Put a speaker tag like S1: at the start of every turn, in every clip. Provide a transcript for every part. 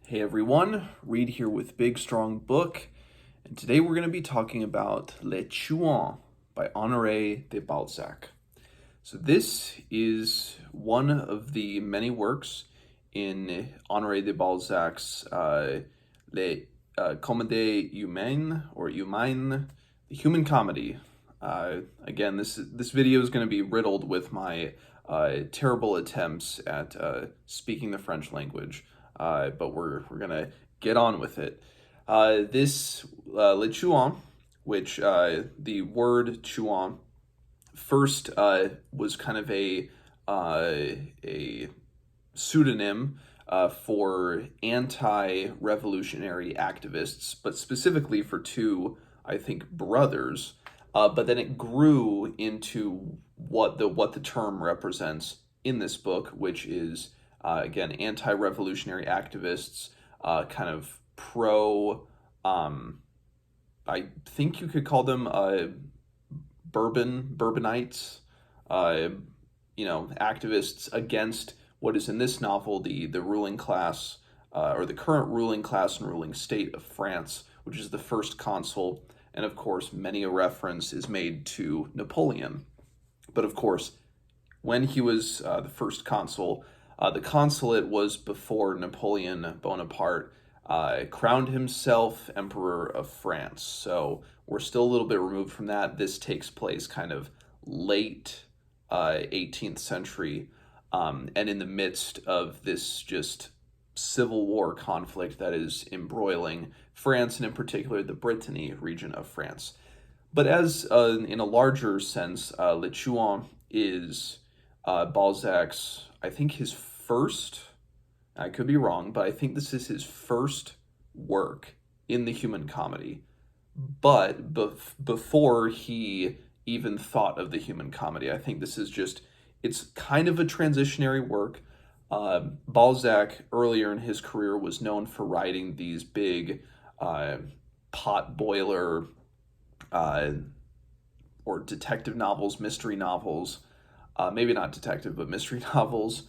S1: Hey everyone, Reed here with Big Strong Book, and today we're going to be talking about Les Chouans by Honoré de Balzac. So this is one of the many works in Honoré de Balzac's Les Comédies Humaines, or Humaines, the Human Comedy. Again, this video is going to be riddled with my terrible attempts at speaking the French language, but we're gonna get on with it. This Le Chouan, which the word Chouan first was kind of a pseudonym for anti-revolutionary activists, but specifically for two, I think, brothers. But then it grew into what the term represents in this book, which is again anti-revolutionary activists, kind of pro. I think you could call them bourbonites. Uh, activists against what is in this novel the ruling class, or the current ruling class and ruling state of France, which is the first consul. And of course, many a reference is made to Napoleon. But of course, when he was the first consul, the consulate was before Napoleon Bonaparte crowned himself Emperor of France. So we're still a little bit removed from that. This takes place kind of late 18th century, and in the midst of this just civil war conflict that is embroiling France, and in particular the Brittany region of France. But as in a larger sense, Le Chouan is Balzac's, I think his first, I could be wrong, but I think this is his first work in the human comedy. But before he even thought of the human comedy, I think this is just, it's kind of a transitionary work. Balzac, earlier in his career, was known for writing these big pot boiler or detective novels, mystery novels. Maybe not detective, but mystery novels.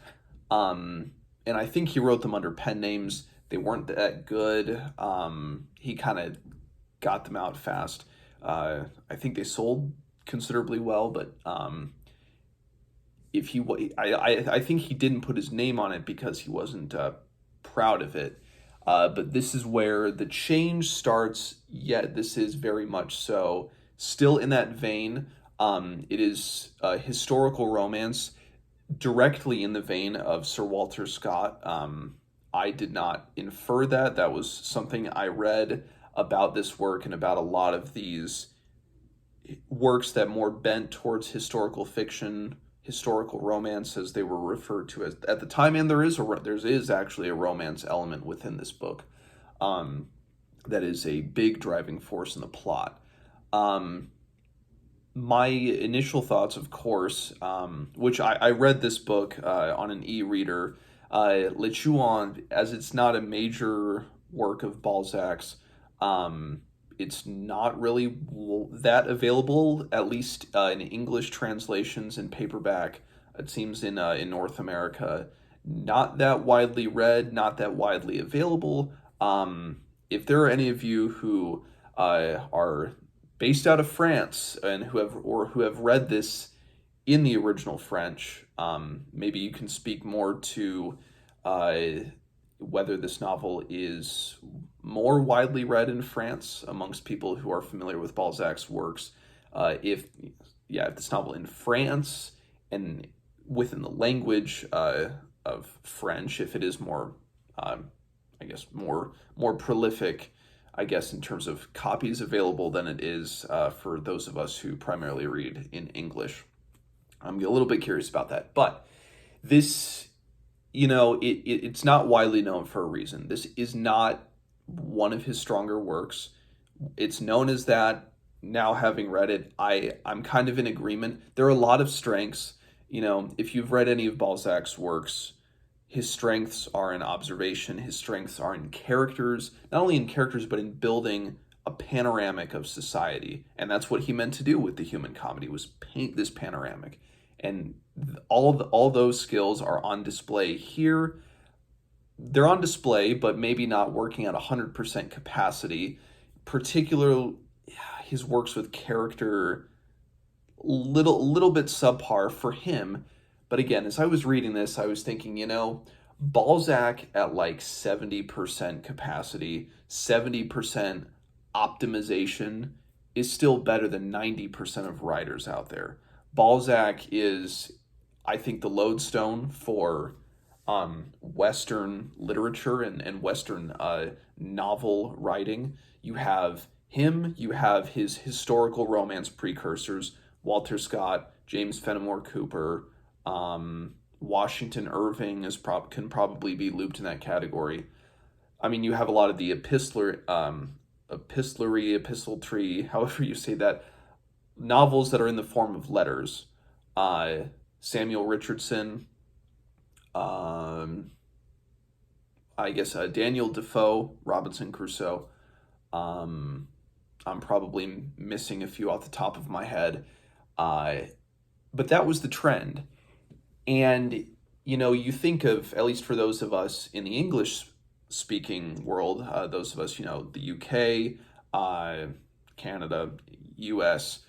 S1: And I think he wrote them under pen names. They weren't that good. He kind of got them out fast. I think they sold considerably well, but if he, I think he didn't put his name on it because he wasn't proud of it. But this is where the change starts. Yet this is very much so still in that vein. It is a historical romance, directly in the vein of Sir Walter Scott. I did not infer that. That was something I read about this work and about a lot of these works that more bent towards historical fiction, historical romance, as they were referred to as at the time. And there is actually a romance element within this book, that is a big driving force in the plot. My initial thoughts, of course, which I read this book on an e-reader. Le Chouan, as it's not a major work of Balzac's, it's not really that available, at least in English translations and paperback. It seems in North America, not that widely read, not that widely available. If there are any of you who are based out of France and who have read this in the original French, maybe you can speak more to whether this novel is more widely read in France amongst people who are familiar with Balzac's works. If this novel in France and within the language of French, if it is more, I guess, more prolific, I guess, in terms of copies available than it is for those of us who primarily read in English. I'm a little bit curious about that. But this, it's not widely known for a reason. This is not one of his stronger works. It's known as that. Now, having read it, I'm kind of in agreement. There are a lot of strengths. If you've read any of Balzac's works, his strengths are in observation. His strengths are in characters, not only in characters, but in building a panoramic of society. And that's what he meant to do with the human comedy, was paint this panoramic. And all those skills are on display here. they're on display, but maybe not working at 100% capacity. Particularly, his works with character little bit subpar for him. But again, as I was reading this, I was thinking, Balzac at like 70% capacity, 70% optimization is still better than 90% of writers out there. Balzac is, I think, the lodestone for Western literature and Western novel writing. You have him, you have his historical romance precursors, Walter Scott, James Fenimore Cooper, Washington Irving can probably be looped in that category. I mean, you have a lot of the epistolary, however you say that, novels that are in the form of letters. Uh, Samuel Richardson, um, I guess Daniel Defoe, Robinson Crusoe. Um, I'm probably missing a few off the top of my head. Uh, but that was the trend. And, you think of, at least for those of us in the English speaking world, those of us, the UK, Canada, US,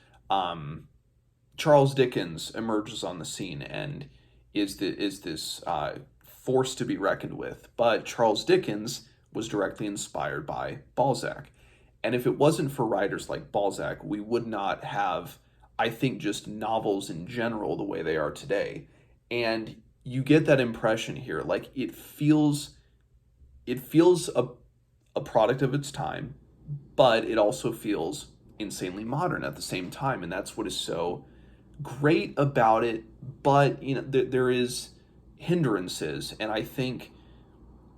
S1: Charles Dickens emerges on the scene and is this force to be reckoned with. But Charles Dickens was directly inspired by Balzac. And if it wasn't for writers like Balzac, we would not have, I think, just novels in general the way they are today. And you get that impression here. Like it feels a product of its time, but it also feels insanely modern at the same time. And that's what is so great about it. But, there is hindrances. And I think,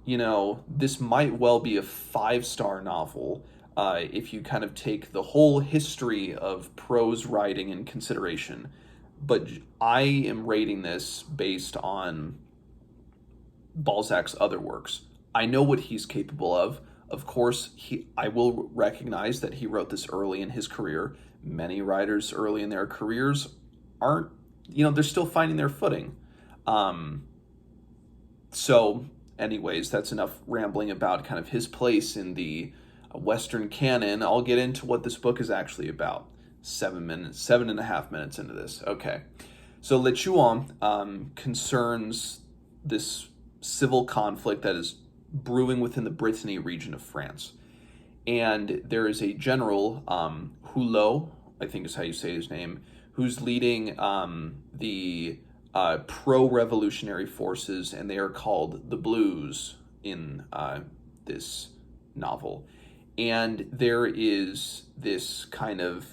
S1: this might well be a 5-star novel if you kind of take the whole history of prose writing in consideration. But I am rating this based on Balzac's other works. I know what he's capable of. Of course, I will recognize that he wrote this early in his career. Many writers early in their careers aren't, they're still finding their footing. Um, so, anyways, that's enough rambling about kind of his place in the Western canon. I'll get into what this book is actually about. 7.5 minutes into this. Okay. So Le Chouans concerns this civil conflict that is brewing within the Brittany region of France. And there is a general, Hulot, I think is how you say his name, who's leading the pro-revolutionary forces, and they are called the Blues in this novel. And there is this kind of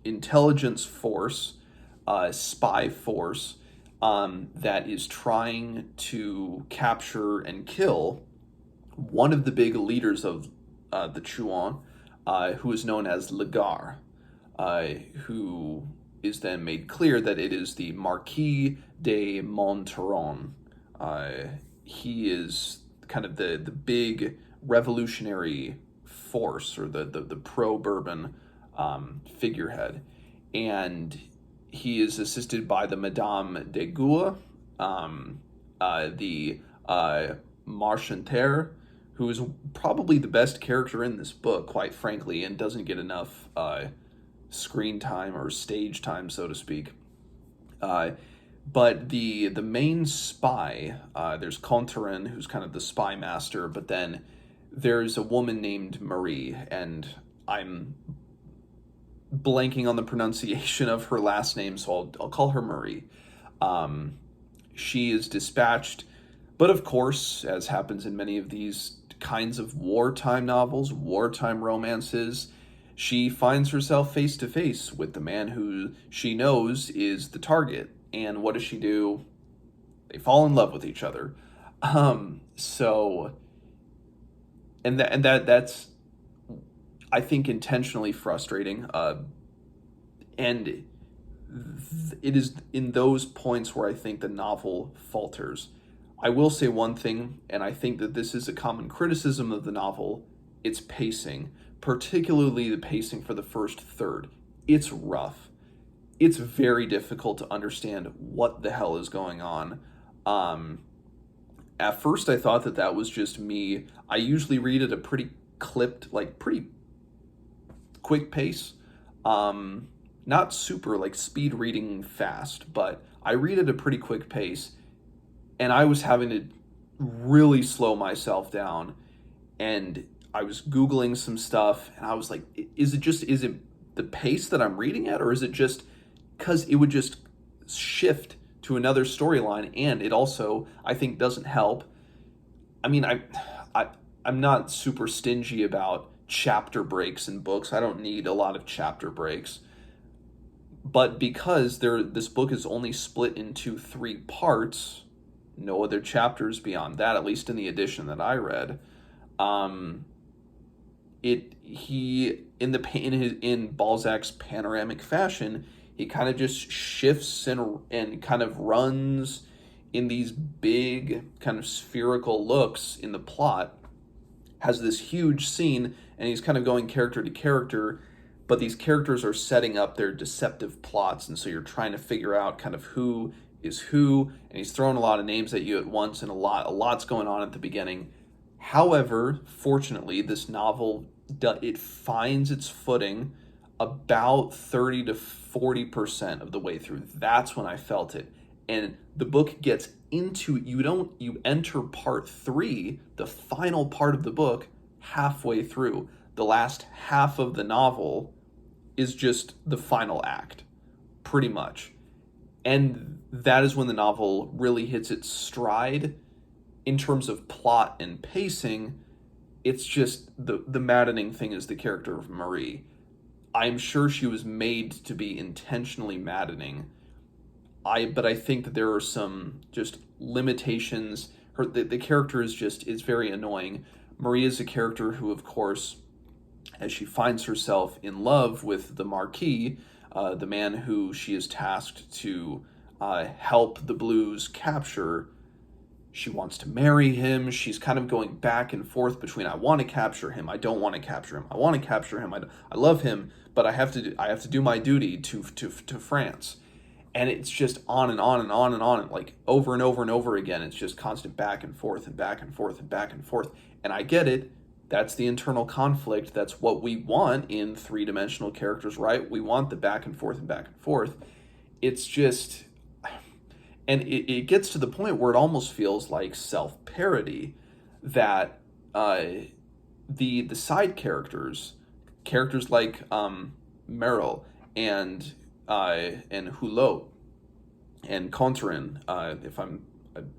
S1: intelligence force, spy force, that is trying to capture and kill one of the big leaders of the Chouans, who is known as Legar, who is then made clear that it is the Marquis de Monteron. He is kind of the big revolutionary force, or the pro-Bourbon figurehead. And he is assisted by the Madame de Goua, the Marchanterre, who is probably the best character in this book, quite frankly, and doesn't get enough screen time or stage time, so to speak. But the main spy, there's Contarin, who's kind of the spy master, but then there's a woman named Marie, and I'm blanking on the pronunciation of her last name, so I'll call her Marie. She is dispatched, but of course, as happens in many of these kinds of wartime novels, wartime romances, she finds herself face to face with the man who she knows is the target. And what does she do? They fall in love with each other. So, that's, I think, intentionally frustrating. And it is in those points where I think the novel falters. I will say one thing, and I think that this is a common criticism of the novel: its pacing, particularly the pacing for the first third. It's rough. It's very difficult to understand what the hell is going on. At first, I thought that that was just me. I usually read at a pretty clipped, like pretty quick pace. Not super like speed reading fast, but I read at a pretty quick pace, and I was having to really slow myself down. And I was Googling some stuff, and I was like, is it the pace that I'm reading at, or is it just because it would just shift to another storyline? And it also, I think, doesn't help. I mean, I, I'm not super stingy about chapter breaks in books. I don't need a lot of chapter breaks. But because this book is only split into three parts, no other chapters beyond that, at least in the edition that I read. Um, it he in the in Balzac's panoramic fashion, he kind of just shifts and kind of runs in these big kind of spherical looks in the plot, has this huge scene, and he's kind of going character to character, but these characters are setting up their deceptive plots, and so you're trying to figure out kind of who is who, and he's throwing a lot of names at you at once, and a lot's going on at the beginning. However, fortunately, this novel it finds its footing about 30 to 40% of the way through. That's when I felt it. And the book gets into you enter part 3, the final part of the book, halfway through. The last half of the novel is just the final act, pretty much. And that is when the novel really hits its stride in terms of plot and pacing. It's just the maddening thing is the character of Marie. I'm sure she was made to be intentionally maddening. But I think that there are some just limitations. The character is very annoying. Marie is a character who, of course, as she finds herself in love with the Marquis, the man who she is tasked to help the Blues capture. She wants to marry him. She's kind of going back and forth between I want to capture him, I don't want to capture him, I want to capture him, I love him, but I have to do my duty to France. And it's just on and on and on and on, like over and over and over again. It's just constant back and forth and back and forth and back and forth. And I get it. That's the internal conflict. That's what we want in three-dimensional characters, right? We want the back and forth and back and forth. It's just, and it gets to the point where it almost feels like self-parody that the side characters like Meryl and Hulot and Contrin, if I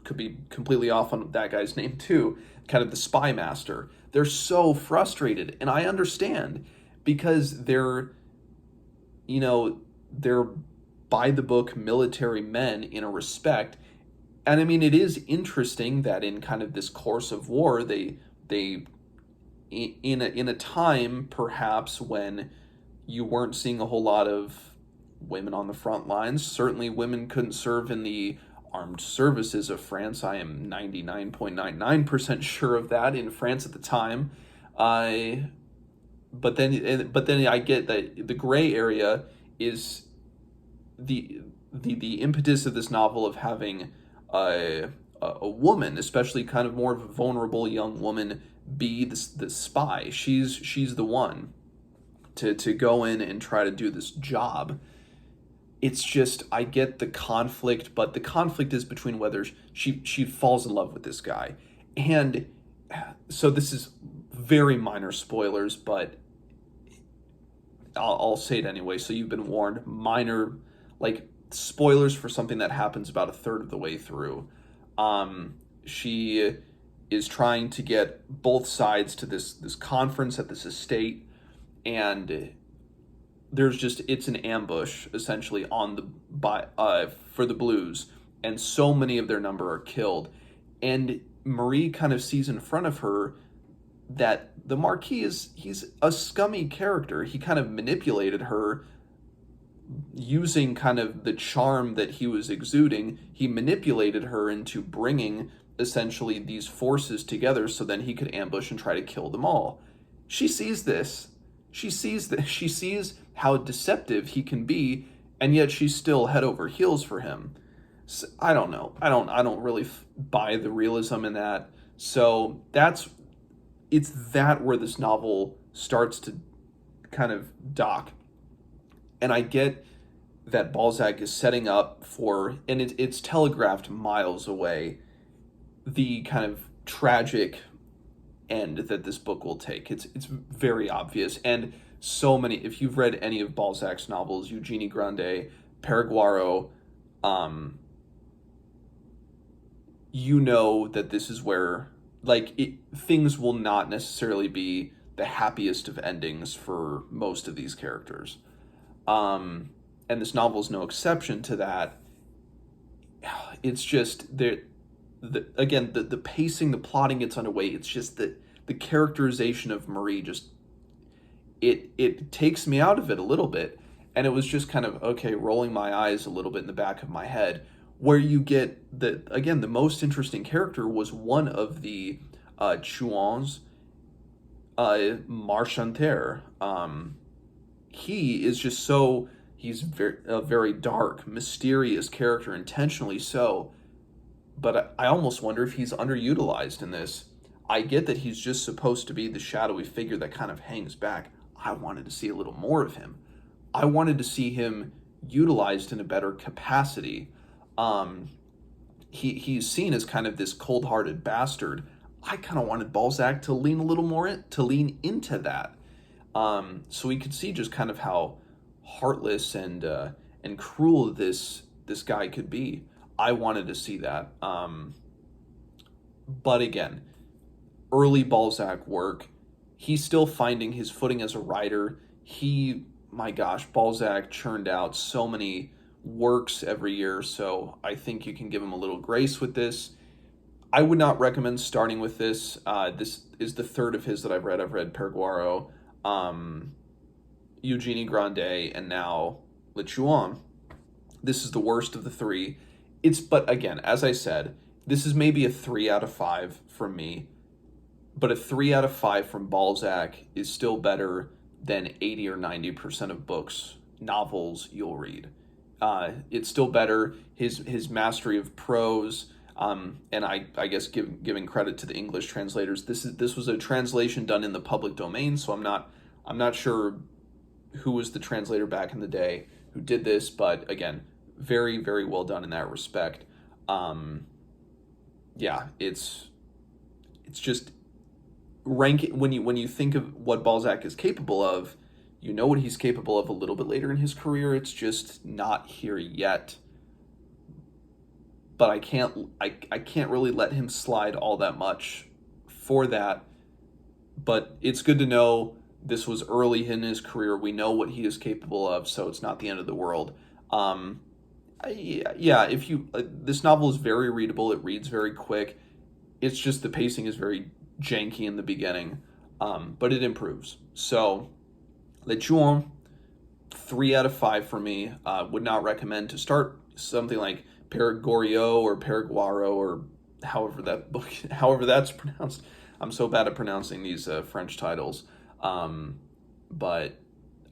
S1: could be completely off on that guy's name too, kind of the spy master. They're so frustrated, and I understand because they're by the book military men in a respect. And I mean, it is interesting that in kind of this course of war, they in a time perhaps when you weren't seeing a whole lot of women on the front lines. Certainly women couldn't serve in the armed services of France. I am 99.99% sure of that in France at the time. But then I get that the gray area is the impetus of this novel of having a woman, especially kind of more of a vulnerable young woman, be the spy. She's the one to go in and try to do this job. It's just, I get the conflict, but the conflict is between whether she falls in love with this guy. And so this is very minor spoilers, but I'll say it anyway, so you've been warned. Minor, like, spoilers for something that happens about a third of the way through. She is trying to get both sides to this conference at this estate, and it's an ambush essentially for the Blues, and so many of their number are killed. And Marie kind of sees in front of her that the Marquis he's a scummy character. He kind of manipulated her using kind of the charm that he was exuding. He manipulated her into bringing essentially these forces together so then he could ambush and try to kill them all. She sees this. She sees how deceptive he can be, and yet she's still head over heels for him. I don't know. I don't really buy the realism in that. So it's that where this novel starts to kind of dock. And I get that Balzac is setting up for, and it's telegraphed miles away, the kind of tragic end that this book will take. It's very obvious, and so many. If you've read any of Balzac's novels, Eugenie Grandet, Periguaro, um, you know that this is where things will not necessarily be the happiest of endings for most of these characters. Um, and this novel is no exception to that. It's just again the pacing, the plotting gets underway. It's just that the characterization of Marie just it takes me out of it a little bit, and it was just kind of okay, rolling my eyes a little bit in the back of my head. Where you get the most interesting character was one of the Chouans, Marchanter. He is just so he's a very dark, mysterious character, intentionally so. But I almost wonder if he's underutilized in this. I get that he's just supposed to be the shadowy figure that kind of hangs back. I wanted to see a little more of him. I wanted to see him utilized in a better capacity. Um, he's seen as kind of this cold-hearted bastard. I kind of wanted Balzac to lean a little more to lean into that, so we could see just kind of how heartless and cruel this guy could be. I wanted to see that. But again, early Balzac work, he's still finding his footing as a writer. My gosh, Balzac churned out so many works every year, so I think you can give him a little grace with this. I would not recommend starting with this. This is the third of his that I've read. I've read Periguaro, um, Eugenie Grandet, and now Le Chouan. This is the worst of the three. But again, as I said, this is maybe a 3 out of 5 from me, but a 3 out of 5 from Balzac is still better than 80 or 90% of books, novels you'll read. It's still better. His mastery of prose, and I guess giving credit to the English translators. This was a translation done in the public domain, so I'm not sure who was the translator back in the day who did this, but again, very very well done in that respect. Um, yeah, it's just rank when you think of what Balzac is capable of, you know what he's capable of a little bit later in his career. It's just not here yet. But I can't really let him slide all that much for that. But it's good to know this was early in his career. We know what he is capable of, so it's not the end of the world. Um, yeah, if you this novel is very readable. It reads very quick. It's just the pacing is very janky in the beginning, but it improves. So, Le Chouan, 3 out of 5 for me. Would not recommend to start something like Perigorio or Periguaro or however that book, however that's pronounced. I'm so bad at pronouncing these French titles, but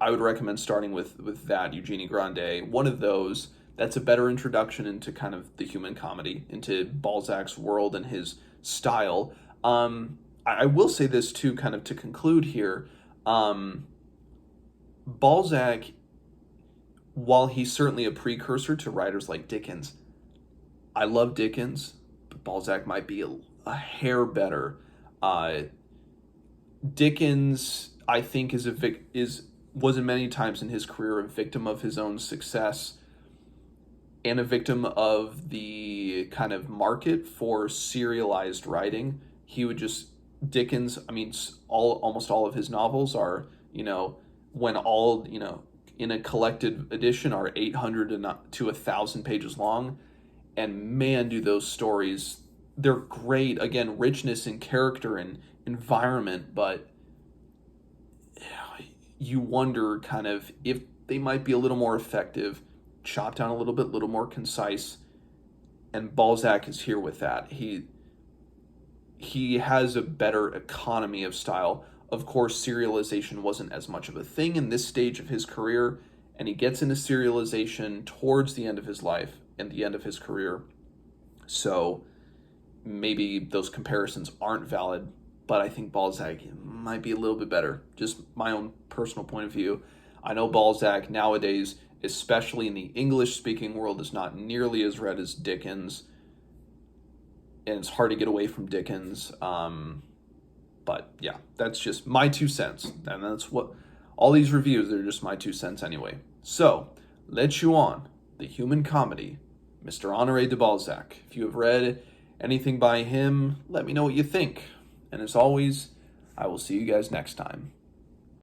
S1: I would recommend starting with that Eugenie Grandet. One of those that's a better introduction into kind of the human comedy, into Balzac's world and his style. I will say this too, kind of to conclude here. Um, Balzac, while he's certainly a precursor to writers like Dickens, I love Dickens, but Balzac might be a hair better. Uh, Dickens, I think, was in many times in his career a victim of his own success and a victim of the kind of market for serialized writing. He would just Dickens. I mean, almost all of his novels are, when all in a collected edition are 800 to 1,000 pages long, and man, do those stories, they're great. Again, richness in character and environment, but you wonder kind of if they might be a little more effective, chopped down a little more concise. And Balzac is here with that. He has a better economy of style. Of course, serialization wasn't as much of a thing in this stage of his career and he gets into serialization towards the end of his life and the end of his career. So maybe those comparisons aren't valid, but I think Balzac might be a little bit better. Just my own personal point of view. I know Balzac nowadays, especially in the English-speaking world, is not nearly as read as Dickens, and it's hard to get away from Dickens. But yeah, that's just my 2 cents, and that's what all these reviews are, just my 2 cents anyway. So, Le Chouans, The Human Comedy, Mr. Honoré de Balzac. If you have read anything by him, let me know what you think. And as always, I will see you guys next time.